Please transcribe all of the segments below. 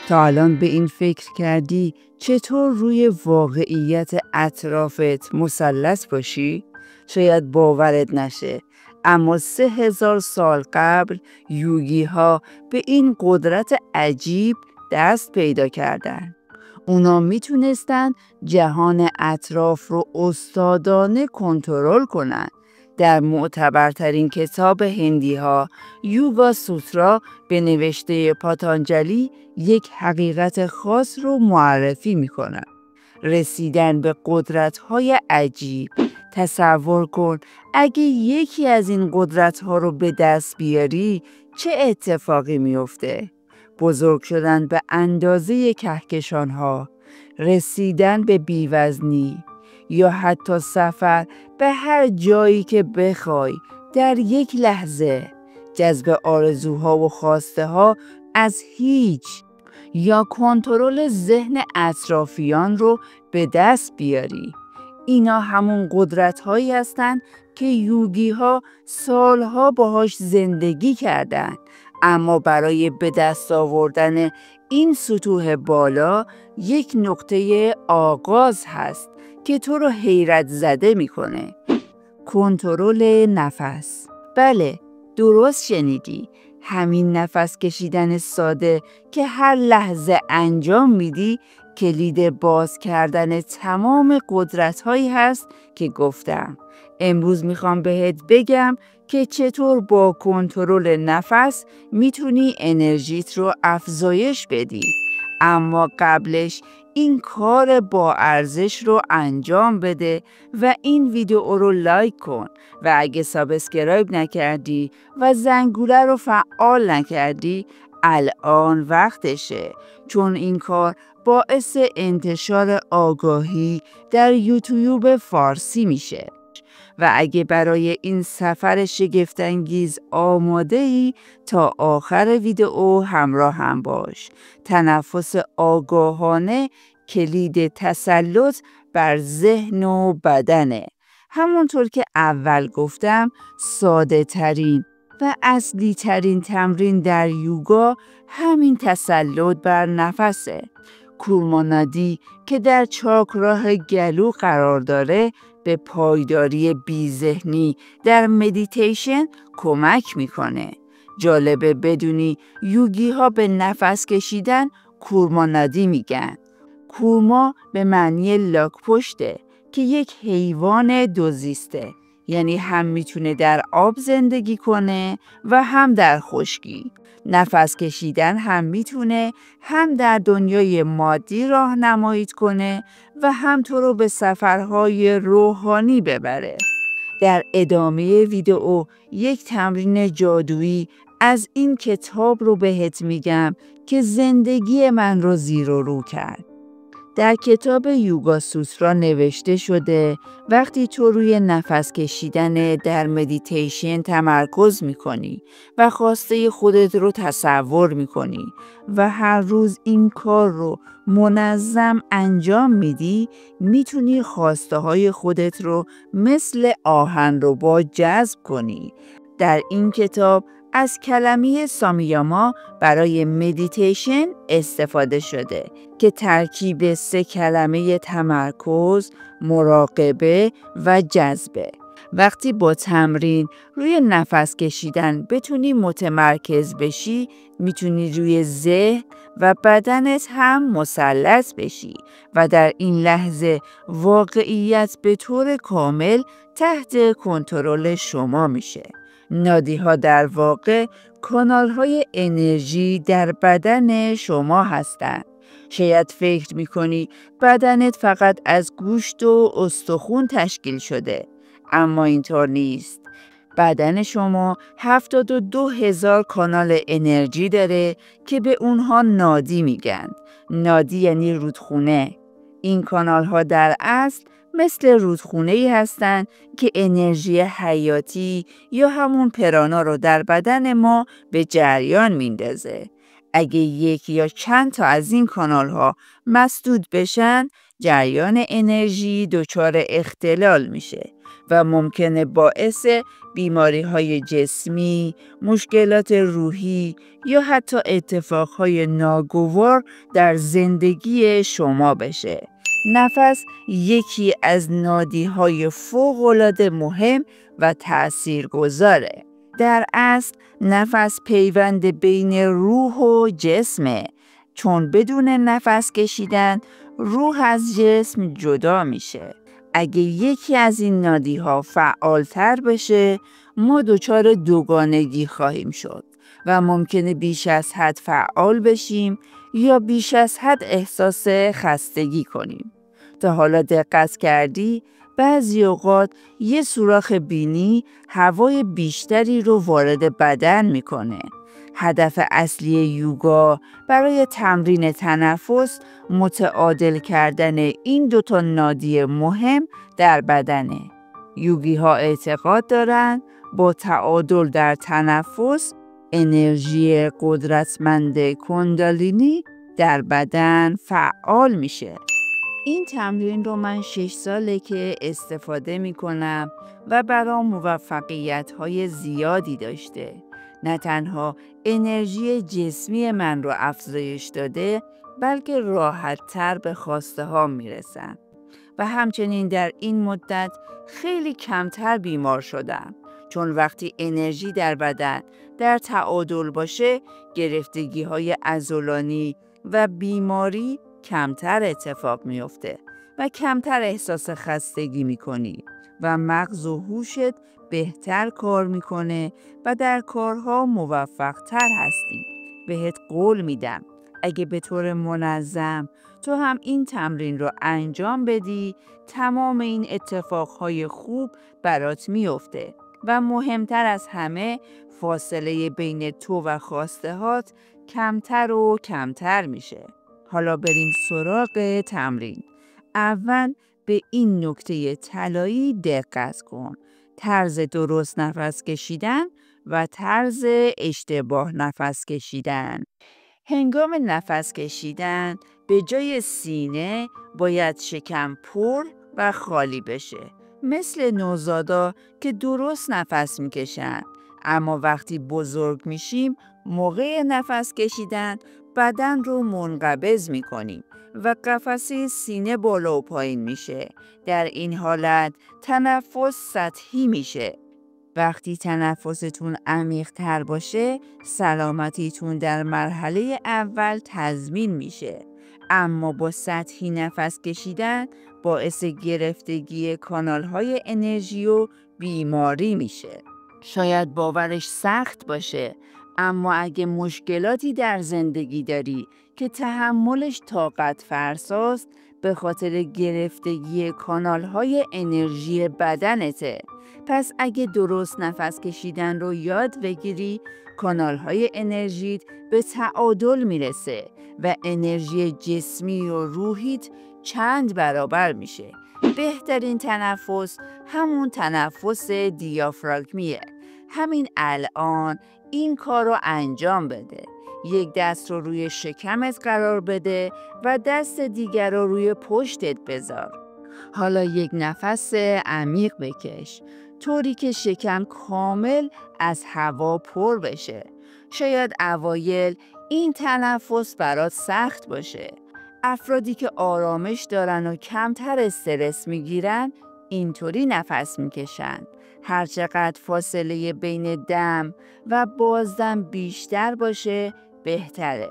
تا الان به این فکر کردی چطور روی واقعیت اطرافت مسلط باشی؟ شاید باورت نشه، اما 3000 سال قبل یوگی ها به این قدرت عجیب دست پیدا کردن. اونا میتونستن جهان اطراف رو استادانه کنترل کنن. در معتبرترین کتاب هندی ها، یوگا سوترا به نوشته پاتانجلی یک حقیقت خاص رو معرفی میکنن: رسیدن به قدرت‌های عجیب. تصور کن اگه یکی از این قدرت‌ها رو به دست بیاری چه اتفاقی میفته؟ بزرگ شدن به اندازه کهکشان‌ها، رسیدن به بیوزنی، یا حتی سفر به هر جایی که بخوای در یک لحظه، جذب آرزوها و خواسته ها از هیچ، یا کنترل ذهن اطرافیان رو به دست بیاری. اینا همون قدرت هایی هستن که یوگی ها سالها باهاش زندگی کردن، اما برای به دست آوردن این سطوح بالا یک نقطه آغاز هست که تو رو حیرت زده میکنه: کنترل نفس. بله، درست شنیدی، همین نفس کشیدن ساده که هر لحظه انجام میدی کلید باز کردن تمام قدرت هایی هست که گفتم. امروز میخوام بهت بگم که چطور با کنترل نفس میتونی انرژیت رو افزایش بدی. اما قبلش این کار با ارزش رو انجام بده و این ویدیو رو لایک کن و اگه سابسکرایب نکردی و زنگوله رو فعال نکردی الان وقتشه، چون این کار باعث انتشار آگاهی در یوتیوب فارسی میشه. و اگه برای این سفر شگفت‌انگیز آماده ای تا آخر ویدئو همراه هم باش. تنفس آگاهانه کلید تسلط بر ذهن و بدنه. همونطور که اول گفتم، ساده ترین و اصلی ترین تمرین در یوگا همین تسلط بر نفسه. کورما نادی که در چاکراه گلو قرار داره به پایداری بی‌ذهنی در مدیتیشن کمک میکنه. جالبه بدونی یوگی ها به نفس کشیدن کورما نادی میگن. کورما به معنی لاک پشته که یک حیوان دوزیسته، یعنی هم میتونه در آب زندگی کنه و هم در خشکی. نفس کشیدن هم میتونه هم در دنیای مادی راهنمایی کنه و هم تو رو به سفرهای روحانی ببره. در ادامه ویدئو یک تمرین جادویی از این کتاب رو بهت میگم که زندگی من رو زیر و رو کرد. در کتاب یوگا سوترا نوشته شده وقتی تو روی نفس کشیدن در مدیتیشن تمرکز میکنی و خواسته خودت رو تصور میکنی و هر روز این کار رو منظم انجام میدی، میتونی خواسته های خودت رو مثل آهنربا جذب کنی. در این کتاب از کلمه سامیاما برای مدیتیشن استفاده شده که ترکیب 3 کلمه تمرکز، مراقبه و جذبه. وقتی با تمرین روی نفس کشیدن بتونی متمرکز بشی، میتونی روی ذهن و بدنت هم مسلط بشی و در این لحظه واقعیت به طور کامل تحت کنترل شما میشه. نادی‌ها در واقع کانال‌های انرژی در بدن شما هستند. شاید فکر می‌کنی بدنت فقط از گوشت و استخوان تشکیل شده، اما اینطور نیست. بدن شما 72,000 کانال انرژی داره که به اونها نادی میگن. نادی یعنی رودخونه. این کانال‌ها در اصل مثل رودخونه‌ای هستند که انرژی حیاتی یا همون پرانا رو در بدن ما به جریان میندازه. اگه یک یا چند تا از این کانال‌ها مسدود بشن، جریان انرژی دچار اختلال میشه و ممکنه باعث بیماری‌های جسمی، مشکلات روحی یا حتی اتفاقهای ناگوار در زندگی شما بشه. نفس یکی از نادیهای فوق‌العاده مهم و تأثیرگذاره. در اصل نفس پیوند بین روح و جسمه، چون بدون نفس کشیدن روح از جسم جدا میشه. اگه یکی از این نادیها فعالتر بشه ما دچار دوگانگی خواهیم شد و ممکنه بیش از حد فعال بشیم یا بیش از حد احساس خستگی کنیم. تا حالا دقت کردی بعضی اوقات یه سوراخ بینی هوای بیشتری رو وارد بدن میکنه. هدف اصلی یوگا برای تمرین تنفس متعادل کردن این دوتا نادی مهم در بدنه. یوگی ها اعتقاد دارن با تعادل در تنفس انرژی قدرتمند کندالینی در بدن فعال میشه. این تمرین رو من 6 ساله که استفاده میکنم و برام موفقیت‌های زیادی داشته. نه تنها انرژی جسمی من رو افزایش داده بلکه راحت‌تر به خواسته ها میرسم و همچنین در این مدت خیلی کمتر بیمار شدم، چون وقتی انرژی در بدن در تعادل باشه گرفتگی‌های عضلانی و بیماری کمتر اتفاق میفته و کمتر احساس خستگی میکنی و مغز و هوشت بهتر کار میکنه و در کارها موفق‌تر هستی. بهت قول میدم اگه به طور منظم تو هم این تمرین رو انجام بدی تمام این اتفاقهای خوب برات میفته و مهمتر از همه فاصله بین تو و خواستهات کمتر و کمتر میشه. حالا بریم سراغ تمرین. اول به این نکته طلایی دقت کن: طرز درست نفس کشیدن و طرز اشتباه نفس کشیدن. هنگام نفس کشیدن به جای سینه باید شکم پر و خالی بشه، مثل نوزادا که درست نفس میکشن. اما وقتی بزرگ میشیم موقع نفس کشیدن بدن رو منقبض میکنیم و قفسه سینه بالا و پایین میشه. در این حالت تنفس سطحی میشه. وقتی تنفستون عمیق تر باشه سلامتیتون در مرحله اول تضمین میشه. اما با سطحی نفس کشیدن باعث گرفتگی کانالهای انرژی و بیماری میشه. شاید باورش سخت باشه، اما اگه مشکلاتی در زندگی داری که تحملش طاقت فرساست به خاطر گرفتگی کانالهای انرژی بدنته. پس اگه درست نفس کشیدن رو یاد بگیری کانالهای انرژیت به تعادل میرسه و انرژی جسمی و روحیت چند برابر میشه. بهترین تنفس همون تنفس دیافراگمیه. همین الان این کار رو انجام بده. یک دست رو روی شکمت قرار بده و دست دیگر رو روی پشتت بذار. حالا یک نفس عمیق بکش طوری که شکم کامل از هوا پر بشه. شاید اوایل این تنفس برات سخت باشه. افرادی که آرامش دارن و کمتر استرس میگیرن اینطوری نفس میکشن. هرچقدر فاصله بین دم و بازدم بیشتر باشه بهتره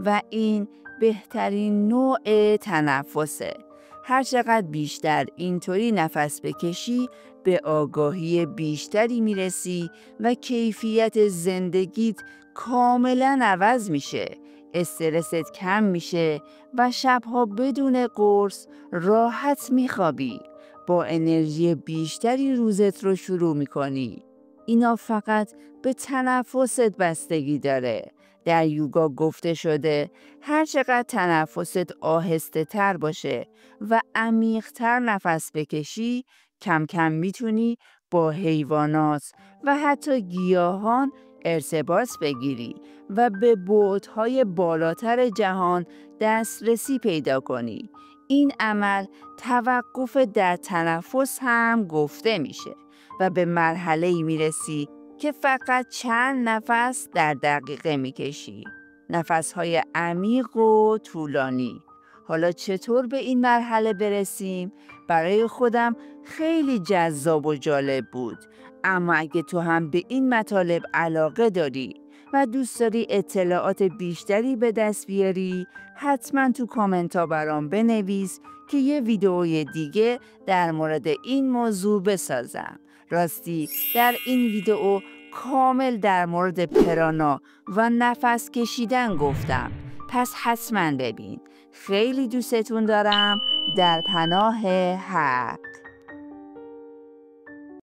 و این بهترین نوع تنفسه. هرچقدر بیشتر اینطوری نفس بکشی به آگاهی بیشتری میرسی و کیفیت زندگیت کاملا عوض میشه. استرست کم میشه و شبها بدون قرص راحت میخوابی. با انرژی بیشتری روزت رو شروع میکنی. اینا فقط به تنفست بستگی داره. در یوگا گفته شده هر چقدر تنفست آهسته تر باشه و عمیق تر نفس بکشی کم کم میتونی با حیوانات و حتی گیاهان ارتباط بگیری و به بعدهای بالاتر جهان دسترسی پیدا کنی. این عمل توقف در تنفس هم گفته میشه و به مرحله‌ای میرسی که فقط چند نفس در دقیقه میکشی. نفسهای عمیق و طولانی. حالا چطور به این مرحله برسیم؟ برای خودم خیلی جذاب و جالب بود. اما اگه تو هم به این مطالب علاقه داری و دوست داری اطلاعات بیشتری به دست بیاری، حتما تو کامنت ها برام بنویس که یه ویدئوی دیگه در مورد این موضوع بسازم. راستی در این ویدئو کامل در مورد پرانا و نفس کشیدن گفتم، پس حتما ببین. خیلی دوستتون دارم. در پناه حق.